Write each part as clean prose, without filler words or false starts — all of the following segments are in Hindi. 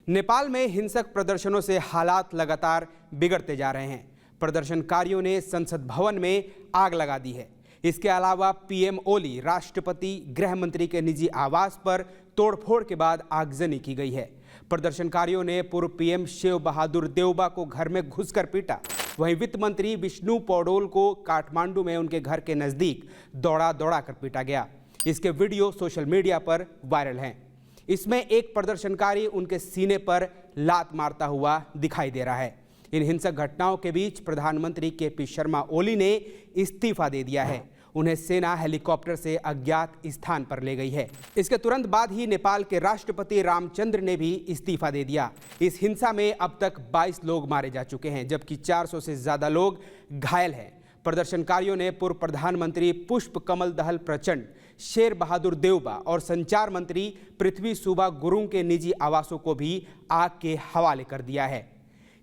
नेपाल में हिंसक प्रदर्शनों से हालात लगातार बिगड़ते जा रहे हैं। प्रदर्शनकारियों ने संसद भवन में आग लगा दी है। इसके अलावा पीएम ओली, राष्ट्रपति, गृह मंत्री के निजी आवास पर तोड़फोड़ के बाद आगजनी की गई है। प्रदर्शनकारियों ने पूर्व पीएम शिव बहादुर देउबा को घर में घुसकर पीटा। वहीं वित्त मंत्री विष्णु पौडेल को काठमांडू में उनके घर के नजदीक दौड़ा कर पीटा गया। इसके वीडियो सोशल मीडिया पर वायरल हैं। इसमें एक प्रदर्शनकारी उनके सीने पर लात मारता हुआ दिखाई दे रहा है। इन हिंसक घटनाओं के बीच प्रधानमंत्री केपी शर्मा ओली ने इस्तीफा दे दिया है। उन्हें सेना हेलीकॉप्टर से अज्ञात स्थान पर ले गई है। इसके तुरंत बाद ही नेपाल के राष्ट्रपति रामचंद्र ने भी इस्तीफा दे दिया। इस हिंसा में अब तक 22 लोग मारे जा चुके हैं, जबकि 400 से ज्यादा लोग घायल हैं। प्रदर्शनकारियों ने पूर्व प्रधानमंत्री पुष्प कमल दहल प्रचंड, शेर बहादुर देउबा और संचार मंत्री पृथ्वी सुबा गुरुंग के निजी आवासों को भी आग के हवाले कर दिया है।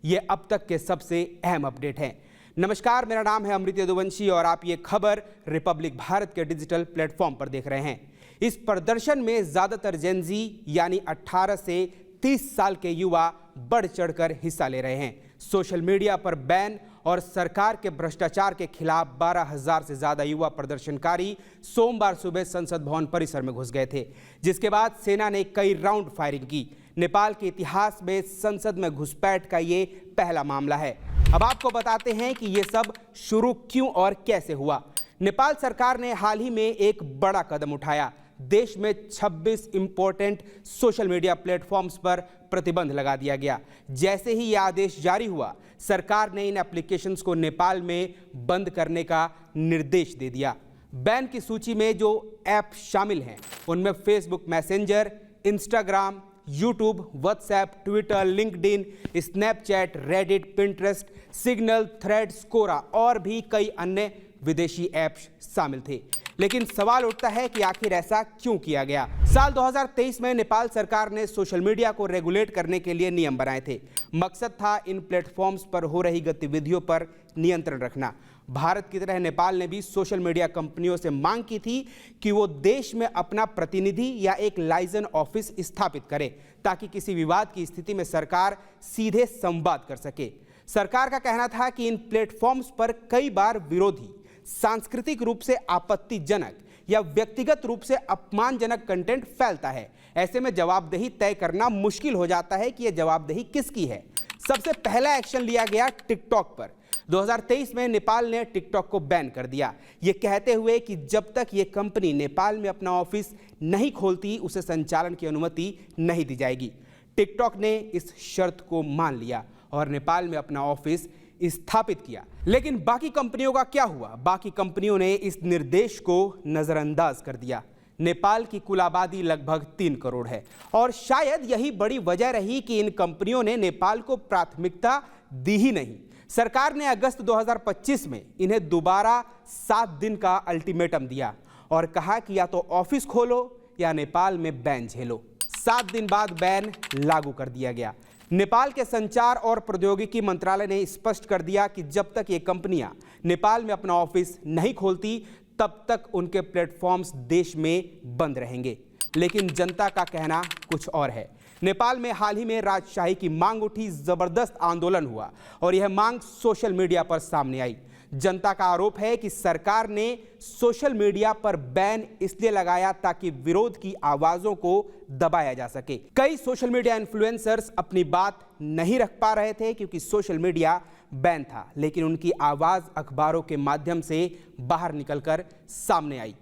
ये अब तक के सबसे अहम अपडेट हैं। नमस्कार, मेरा नाम है अमृत यदुवंशी और आप ये खबर रिपब्लिक भारत के डिजिटल प्लेटफॉर्म पर देख रहे हैं। इस प्रदर्शन में ज्यादातर जेनजी यानी 18 से 30 साल के युवा बढ़ चढ़कर हिस्सा ले रहे हैं। सोशल मीडिया पर बैन और सरकार के भ्रष्टाचार के खिलाफ 12,000 से ज्यादा युवा प्रदर्शनकारी सोमवार सुबह संसद भवन परिसर में घुस गए थे, जिसके बाद सेना ने कई राउंड फायरिंग की। नेपाल के इतिहास में संसद में घुसपैठ का ये पहला मामला है। अब आपको बताते हैं कि ये सब शुरू क्यों और कैसे हुआ। नेपाल सरकार ने हाल ही में एक बड़ा कदम उठाया। देश में 26 इंपॉर्टेंट सोशल मीडिया प्लेटफॉर्म्स पर प्रतिबंध लगा दिया गया। जैसे ही यह आदेश जारी हुआ, सरकार ने इन एप्लीकेशंस को नेपाल में बंद करने का निर्देश दे दिया। बैन की सूची में जो ऐप शामिल हैं उनमें Facebook Messenger, Instagram, YouTube, WhatsApp, Twitter, LinkedIn, Snapchat, Reddit, Pinterest, Signal, Threads, Quora और भी कई अन्य विदेशी ऐप्स शामिल थे। लेकिन सवाल उठता है कि आखिर ऐसा क्यों किया गया। साल 2023 में नेपाल सरकार ने सोशल मीडिया को रेगुलेट करने के लिए नियम बनाए थे। मकसद था इन प्लेटफॉर्म्स पर हो रही गतिविधियों पर नियंत्रण रखना। भारत की तरह नेपाल ने भी सोशल मीडिया कंपनियों से मांग की थी कि वो देश में अपना प्रतिनिधि या एक लाइजन ऑफिस स्थापित करे, ताकि किसी विवाद की स्थिति में सरकार सीधे संवाद कर सके। सरकार का कहना था कि इन प्लेटफॉर्म्स पर कई बार विरोधी, सांस्कृतिक रूप से आपत्तिजनक या व्यक्तिगत रूप से अपमानजनक कंटेंट फैलता है। ऐसे में जवाबदेही तय करना मुश्किल हो जाता है कि यह जवाबदेही किसकी है। सबसे पहला एक्शन लिया गया टिकटॉक पर। 2023 में नेपाल ने टिकटॉक को बैन कर दिया, ये कहते हुए कि जब तक ये कंपनी नेपाल में अपना ऑफिस नहीं खोलती, उसे संचालन की अनुमति नहीं दी जाएगी। टिकटॉक ने इस शर्त को मान लिया और नेपाल में अपना ऑफिस स्थापित किया। लेकिन बाकी कंपनियों का क्या हुआ? बाकी कंपनियों ने इस निर्देश को नजरअंदाज कर दिया। नेपाल की कुल आबादी लगभग 3 करोड़ है और शायद यही बड़ी वजह रही कि इन कंपनियों ने नेपाल को प्राथमिकता दी ही नहीं। सरकार ने अगस्त 2025 में इन्हें दोबारा 7 दिन का अल्टीमेटम दिया और कहा कि या तो ऑफिस खोलो या नेपाल में बैन झेलो। 7 दिन बाद बैन लागू कर दिया गया। नेपाल के संचार और प्रौद्योगिकी मंत्रालय ने स्पष्ट कर दिया कि जब तक ये कंपनियां नेपाल में अपना ऑफिस नहीं खोलती, तब तक उनके प्लेटफॉर्म्स देश में बंद रहेंगे। लेकिन जनता का कहना कुछ और है। नेपाल में हाल ही में राजशाही की मांग उठी, जबरदस्त आंदोलन हुआ और यह मांग सोशल मीडिया पर सामने आई। जनता का आरोप है कि सरकार ने सोशल मीडिया पर बैन इसलिए लगाया ताकि विरोध की आवाजों को दबाया जा सके। कई सोशल मीडिया इन्फ्लुएंसर्स अपनी बात नहीं रख पा रहे थे क्योंकि सोशल मीडिया बैन था, लेकिन उनकी आवाज अखबारों के माध्यम से बाहर निकलकर सामने आई।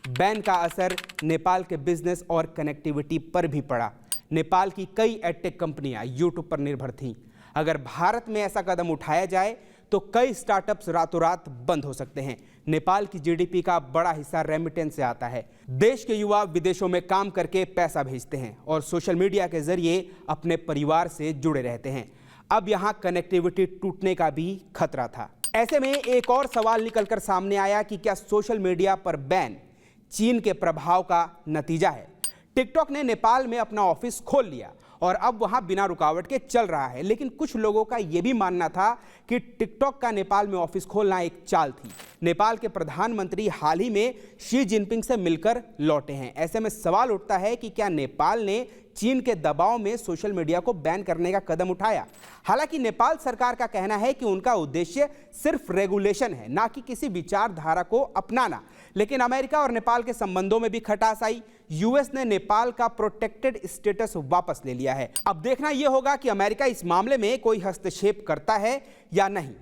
बैन का असर नेपाल के बिजनेस और कनेक्टिविटी पर भी पड़ा। नेपाल की कई एडटेक कंपनियां यूट्यूब पर निर्भर थीं। अगर भारत में ऐसा कदम उठाया जाए तो कई स्टार्टअप्स रातों रात बंद हो सकते हैं। नेपाल की जीडीपी का बड़ा हिस्सा रेमिटेंस से आता है। देश के युवा विदेशों में काम करके पैसा भेजते हैं और सोशल मीडिया के जरिए अपने परिवार से जुड़े रहते हैं। अब यहां कनेक्टिविटी टूटने का भी खतरा था। ऐसे में एक और सवाल निकलकर सामने आया कि क्या सोशल मीडिया पर बैन चीन के प्रभाव का नतीजा है? टिकटॉक ने नेपाल में अपना ऑफिस खोल लिया और अब वहां बिना रुकावट के चल रहा है। लेकिन कुछ लोगों का यह भी मानना था कि टिकटॉक का नेपाल में ऑफिस खोलना एक चाल थी। नेपाल के प्रधानमंत्री हाल ही में शी जिनपिंग से मिलकर लौटे हैं। ऐसे में सवाल उठता है कि क्या नेपाल ने चीन के दबाव में सोशल मीडिया को बैन करने का कदम उठाया। हालांकि नेपाल सरकार का कहना है कि उनका उद्देश्य सिर्फ रेगुलेशन है, ना कि किसी विचारधारा को अपनाना। लेकिन अमेरिका और नेपाल के संबंधों में भी खटास आई। यूएस ने नेपाल का प्रोटेक्टेड स्टेटस वापस ले लिया है। अब देखना यह होगा कि अमेरिका इस मामले में कोई हस्तक्षेप करता है या नहीं।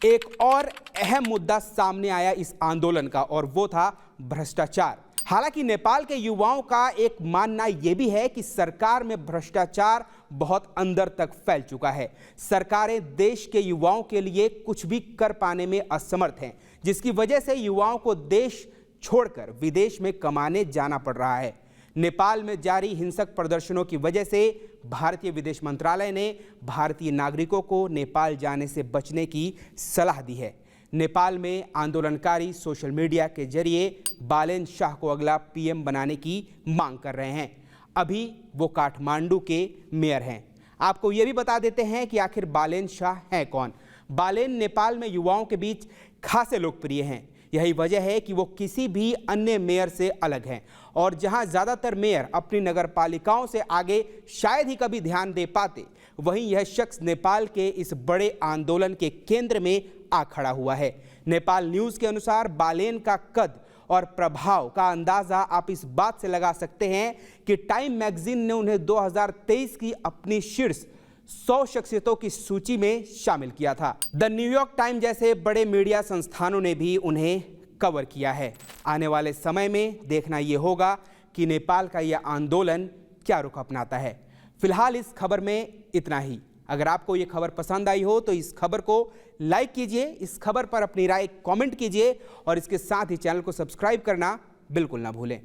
एक और अहम मुद्दा सामने आया इस आंदोलन का, और वो था भ्रष्टाचार। हालांकि नेपाल के युवाओं का एक मानना यह भी है कि सरकार में भ्रष्टाचार बहुत अंदर तक फैल चुका है। सरकारें देश के युवाओं के लिए कुछ भी कर पाने में असमर्थ हैं, जिसकी वजह से युवाओं को देश छोड़कर विदेश में कमाने जाना पड़ रहा है। नेपाल में जारी हिंसक प्रदर्शनों की वजह से भारतीय विदेश मंत्रालय ने भारतीय नागरिकों को नेपाल जाने से बचने की सलाह दी है। नेपाल में आंदोलनकारी सोशल मीडिया के जरिए बालेन शाह को अगला पीएम बनाने की मांग कर रहे हैं। अभी वो काठमांडू के मेयर हैं। आपको ये भी बता देते हैं कि आखिर बालेन शाह हैं कौन। बालेन नेपाल में युवाओं के बीच खासे लोकप्रिय हैं। यही वजह है कि वो किसी भी अन्य मेयर से अलग हैं, और जहां ज़्यादातर मेयर अपनी नगरपालिकाओं से आगे शायद ही कभी ध्यान दे पाते, वहीं यह शख्स नेपाल के इस बड़े आंदोलन के केंद्र में आ खड़ा हुआ है। नेपाल न्यूज़ के अनुसार बालेन का कद और प्रभाव का अंदाज़ा आप इस बात से लगा सकते हैं कि टाइम मैगजीन ने उन्हें 2023 की अपनी शीर्ष 100 शख्सियतों की सूची में शामिल किया था। द न्यूयॉर्क टाइम जैसे बड़े मीडिया संस्थानों ने भी उन्हें कवर किया है। आने वाले समय में देखना यह होगा कि नेपाल का यह आंदोलन क्या रुख अपनाता है। फिलहाल इस खबर में इतना ही। अगर आपको ये खबर पसंद आई हो तो इस खबर को लाइक कीजिए, इस खबर पर अपनी राय कमेंट कीजिए, और इसके साथ ही चैनल को सब्सक्राइब करना बिल्कुल ना भूलें।